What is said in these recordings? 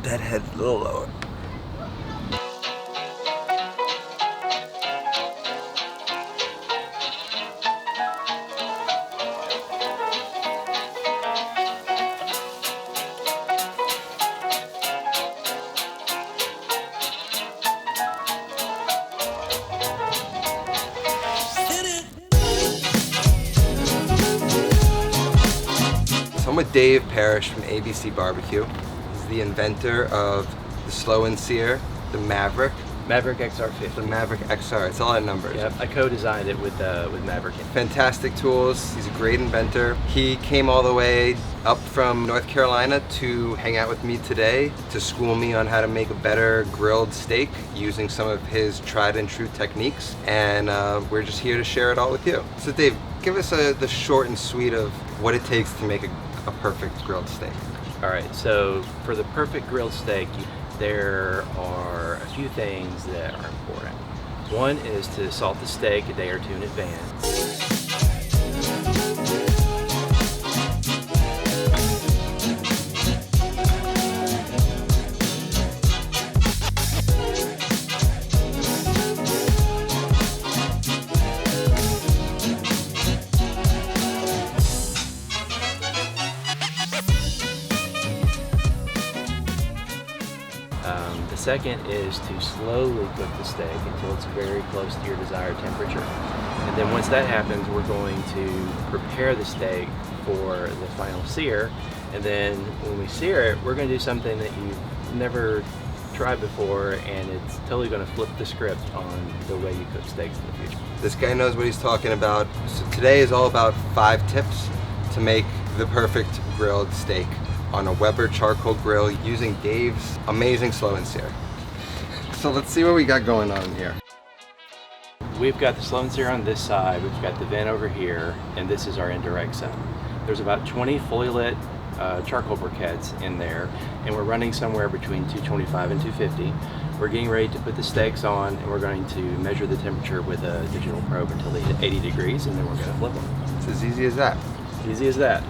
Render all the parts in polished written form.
that head a little lower. So I'm with Dave Parrish from ABC Barbecue. He's the inventor of the slow and sear, the Maverick. Maverick XR50. The Maverick XR, it's a lot of numbers. Yep, I co-designed it with Maverick. Fantastic tools, he's a great inventor. He came all the way up from North Carolina to hang out with me today to school me on how to make a better grilled steak using some of his tried and true techniques. And we're just here to share it all with you. So Dave, give us the short and sweet of what it takes to make a perfect grilled steak. All right, so for the perfect grilled steak, there are a few things that are important. One is to salt the steak a day or two in advance. The second is to slowly cook the steak until it's very close to your desired temperature. And then once that happens, we're going to prepare the steak for the final sear. And then when we sear it, we're going to do something that you've never tried before, and it's totally going to flip the script on the way you cook steaks in the future. This guy knows what he's talking about. So today is all about 5 tips to make the perfect grilled steak on a Weber charcoal grill using Dave's amazing slow and sear. So let's see what we got going on here. We've got the slow and sear on this side, we've got the vent over here, and this is our indirect zone. There's about 20 fully lit charcoal briquettes in there, and we're running somewhere between 225 and 250. We're getting ready to put the steaks on, and we're going to measure the temperature with a digital probe until they hit 80 degrees, and then we're going to flip them. It's as easy as that. Easy as that.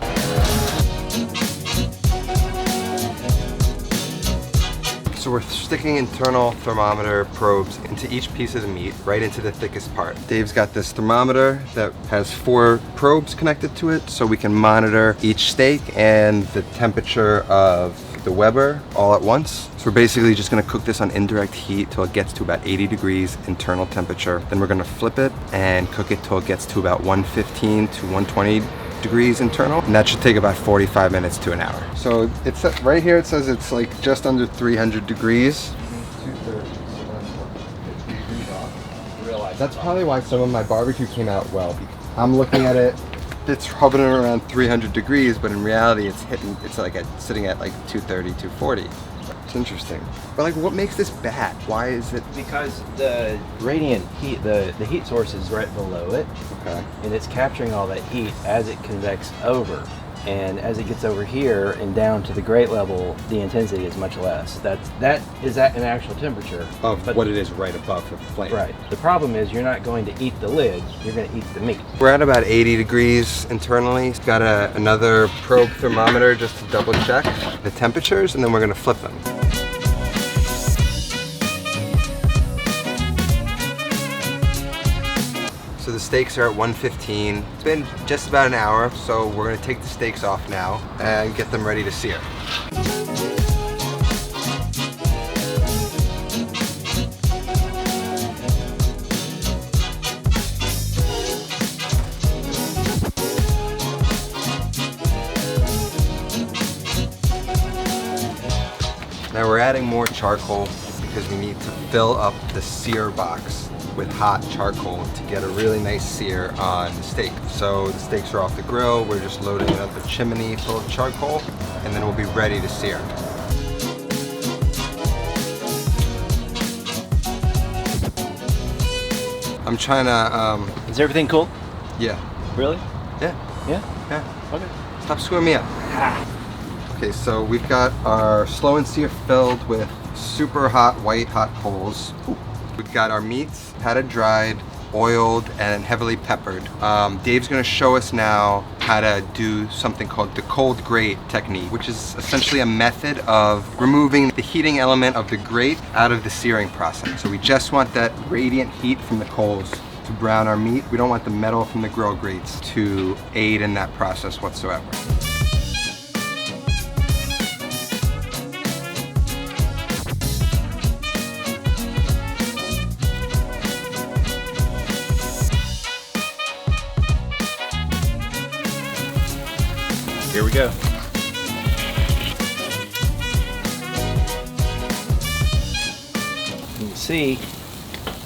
So we're sticking internal thermometer probes into each piece of the meat, right into the thickest part. Dave's got this thermometer that has 4 probes connected to it, so we can monitor each steak and the temperature of the Weber all at once. So we're basically just gonna cook this on indirect heat till it gets to about 80 degrees internal temperature. Then we're gonna flip it and cook it till it gets to about 115 to 120 degrees internal, and that should take about 45 minutes to an hour. So it's right here, it says it's like just under 300 degrees. 230, so 50 degrees off. That's probably why some of my barbecue came out well. I'm looking at it, it's hovering around 300 degrees, but in reality it's like sitting at like 230, 240. It's interesting. But like, what makes this bad? Why is it? Because the radiant heat, the heat source is right below it. Okay. And it's capturing all that heat as it convects over. And as it gets over here and down to the grate level, the intensity is much less. That is at an actual temperature. Of what it is right above the flame. Right. The problem is you're not going to eat the lid, you're going to eat the meat. We're at about 80 degrees internally. Got another probe thermometer just to double check the temperatures, and then we're gonna flip them. So the steaks are at 115. It's been just about an hour, so we're gonna take the steaks off now and get them ready to sear. Now we're adding more charcoal because we need to fill up the sear box with hot charcoal to get a really nice sear on the steak. So the steaks are off the grill, we're just loading it up a chimney full of charcoal, and then we'll be ready to sear. I'm trying to, Is everything cool? yeah. Really? Yeah. Yeah? Okay. Stop screwing me up. Okay, so we've got our slow and sear filled with super hot, white hot coals. Ooh. We've got our meats, patted dried oiled and heavily peppered. Dave's gonna show us now how to do something called the cold grate technique, which is essentially a method of removing the heating element of the grate out of the searing process. So we just want that radiant heat from the coals to brown our meat. We don't want the metal from the grill grates to aid in that process whatsoever. Here we go. You can see,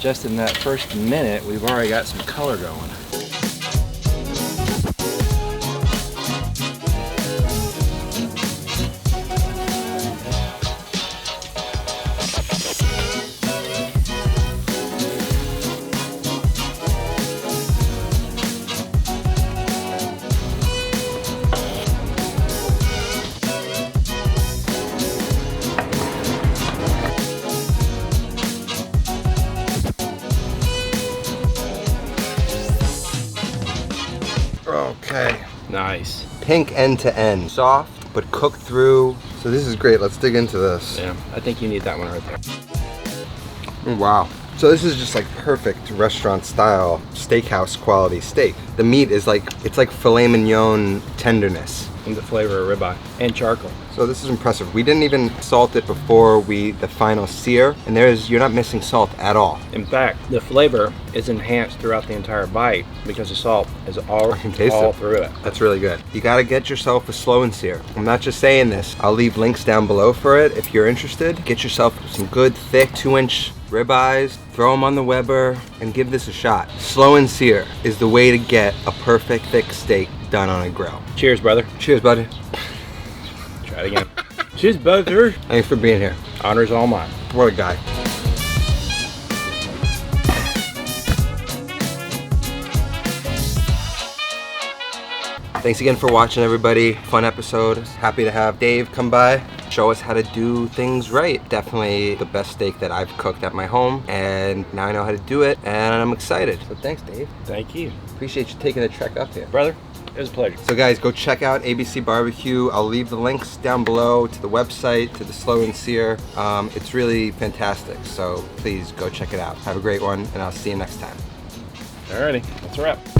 just in that first minute, we've already got some color going. Okay. Nice. Pink end to end. Soft, but cooked through. So this is great. Let's dig into this. Yeah, I think you need that one right there. Oh, wow. So this is just like perfect restaurant style steakhouse quality steak. The meat is like, it's like filet mignon tenderness. And the flavor of ribeye and charcoal. So this is impressive. We didn't even salt it before the final sear, and you're not missing salt at all. In fact, the flavor is enhanced throughout the entire bite because the salt is all through it. That's really good. You gotta get yourself a slow and sear. I'm not just saying this. I'll leave links down below for it if you're interested. Get yourself some good thick 2-inch ribeyes, throw them on the Weber, and give this a shot. Slow and sear is the way to get a perfect thick steak done on a grill. Cheers, brother. Cheers, buddy. Try it again. Cheers, brother. Thanks for being here. Honor's all mine. What a guy. Thanks again for watching, everybody. Fun episode. Happy to have Dave come by, show us how to do things right. Definitely the best steak that I've cooked at my home, and now I know how to do it, and I'm excited. So thanks, Dave. Thank you. Appreciate you taking the trek up here. Brother, it was a pleasure. So guys, go check out ABC Barbecue. I'll leave the links down below to the website, to the slow and sear. It's really fantastic, so please go check it out. Have a great one, and I'll see you next time. Alrighty, that's a wrap.